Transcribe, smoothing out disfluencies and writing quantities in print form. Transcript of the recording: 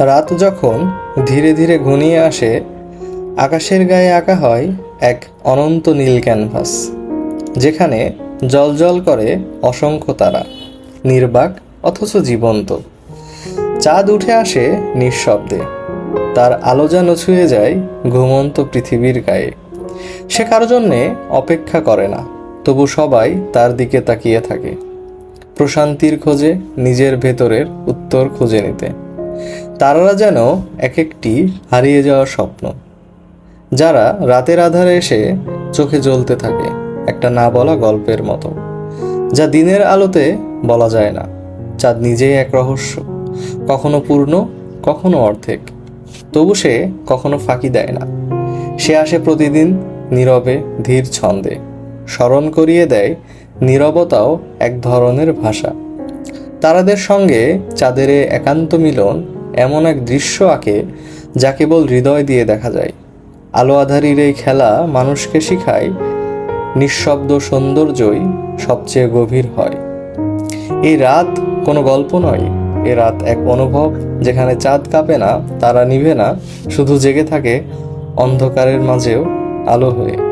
রাত যখন ধীরে ধীরে ঘনিয়ে আসে, আকাশের গায়ে আঁকা হয় এক অনন্ত নীল ক্যানভাস, যেখানে জ্বলজ্বল করে অসংখ্য তারা, নির্বাক অথচ জীবন্ত। চাঁদ উঠে আসে নিঃশব্দে, তার আলো যেন ছুঁয়ে যায় ঘুমন্ত পৃথিবীর গায়ে। সে কারো জন্যে অপেক্ষা করে না, তবু সবাই তার দিকে তাকিয়ে থাকে, প্রশান্তির খোঁজে, নিজের ভেতরের উত্তর খুঁজে নিতে। তারারা যেন এক একটি হারিয়ে যাওয়া স্বপ্ন, যারা রাতের আধারে এসে চোখে জ্বলতে থাকে একটা না বলা গল্পের মতো, যা দিনের আলোতে বলা যায় না। চাঁদ নিজেই এক রহস্য, কখনো পূর্ণ, কখনো অর্ধেক, তবু সে কখনো ফাঁকি দেয় না। সে আসে প্রতিদিন, নীরবে, ধীর ছন্দে, স্মরণ করিয়ে দেয় নীরবতাও এক ধরনের ভাষা। তারাদের সঙ্গে চাঁদের একান্ত মিলন এমন এক দৃশ্য আঁকে যা কেবল হৃদয় দিয়ে দেখা যায়। আলো আঁধারির এই খেলা মানুষকে শিখায় নিঃশব্দ সৌন্দর্যই সবচেয়ে গভীর হয়। এই রাত কোনো গল্প নয়, এ রাত এক অনুভব, যেখানে চাঁদ কাঁপে না, তারা নিভে না, শুধু জেগে থাকে অন্ধকারের মাঝেও আলো হয়ে।